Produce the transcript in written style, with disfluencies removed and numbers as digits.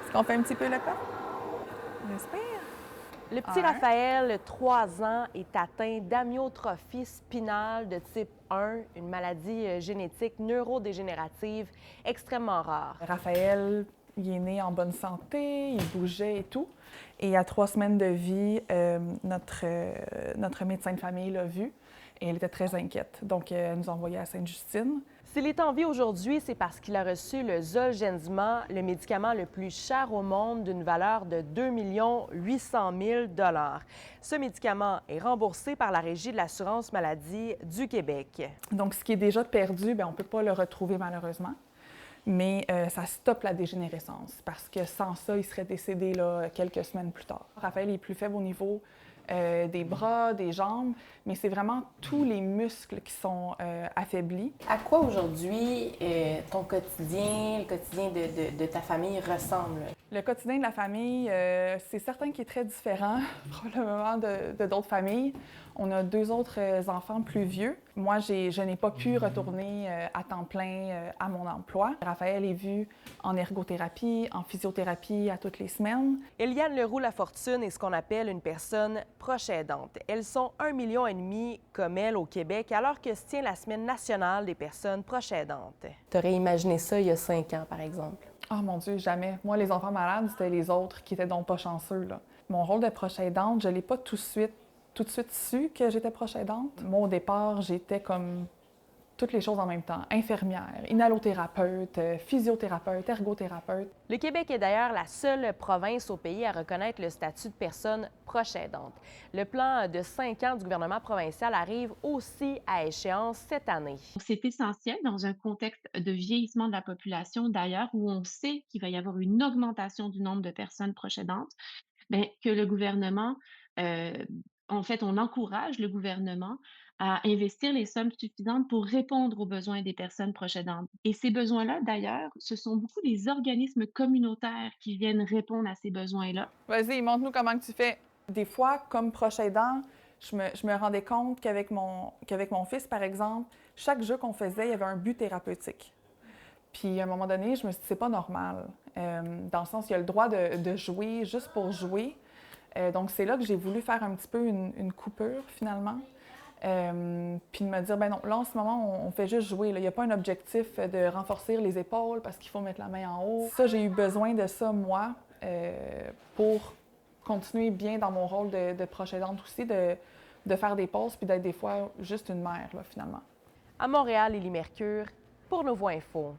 Est-ce qu'on fait un petit peu le pas? On respire. Le petit Raphaël, 3 ans, est atteint d'amyotrophie spinale de type 1, une maladie génétique neurodégénérative extrêmement rare. Raphaël, il est né en bonne santé, il bougeait et tout. Et à 3 semaines de vie, notre médecin de famille l'a vu et elle était très inquiète. Donc, elle nous a envoyés à Sainte-Justine. S'il est en vie aujourd'hui, c'est parce qu'il a reçu le Zolgensma, le médicament le plus cher au monde d'une valeur de 2 800 000 $. Ce médicament est remboursé par la Régie de l'assurance maladie du Québec. Donc, ce qui est déjà perdu, bien, on ne peut pas le retrouver malheureusement. Mais ça stoppe la dégénérescence parce que sans ça, il serait décédé là, quelques semaines plus tard. Raphaël est plus faible au niveau des bras, des jambes, mais c'est vraiment tous les muscles qui sont affaiblis. À quoi aujourd'hui ton quotidien, le quotidien de ta famille ressemble? Le quotidien de la famille, c'est certain qu'il est très différent probablement de d'autres familles. On a 2 autres enfants plus vieux. Moi, je n'ai pas pu retourner à temps plein à mon emploi. Raphaël est vu en ergothérapie, en physiothérapie à toutes les semaines. Eliane Leroux-Lafortune est ce qu'on appelle une personne proche aidante. Elles sont 1,5 million comme elle au Québec, alors que se tient la Semaine nationale des personnes proches aidantes. Tu aurais imaginé ça il y a 5 ans, par exemple? Oh mon Dieu, jamais. Moi, les enfants malades, c'était les autres qui étaient donc pas chanceux, là. Mon rôle de proche aidante, je ne l'ai pas tout de suite su que j'étais proche aidante. Moi, au départ, j'étais comme toutes les choses en même temps. Infirmière, inhalothérapeute, physiothérapeute, ergothérapeute. Le Québec est d'ailleurs la seule province au pays à reconnaître le statut de personne proche aidante. Le plan de 5 ans du gouvernement provincial arrive aussi à échéance cette année. C'est essentiel dans un contexte de vieillissement de la population, d'ailleurs, où on sait qu'il va y avoir une augmentation du nombre de personnes proches aidantes, bien, que le gouvernement, euh, en fait, on encourage le gouvernement à investir les sommes suffisantes pour répondre aux besoins des personnes proches aidantes. Et ces besoins-là, d'ailleurs, ce sont beaucoup les organismes communautaires qui viennent répondre à ces besoins-là. Vas-y, montre-nous comment que tu fais. Des fois, comme proche aidant, je me rendais compte qu'avec mon fils, par exemple, chaque jeu qu'on faisait, il y avait un but thérapeutique. Puis à un moment donné, je me suis dit, c'est pas normal. Dans le sens, il y a le droit de jouer juste pour jouer. Donc c'est là que j'ai voulu faire un petit peu une coupure finalement. Puis de me dire, ben non, là en ce moment, on fait juste jouer. Là. Il n'y a pas un objectif de renforcer les épaules parce qu'il faut mettre la main en haut. Ça, j'ai eu besoin de ça, moi, pour continuer bien dans mon rôle de proche aidante aussi, de faire des pauses puis d'être des fois juste une mère, là, finalement. À Montréal, Élie Mercure, pour Nouveau Info.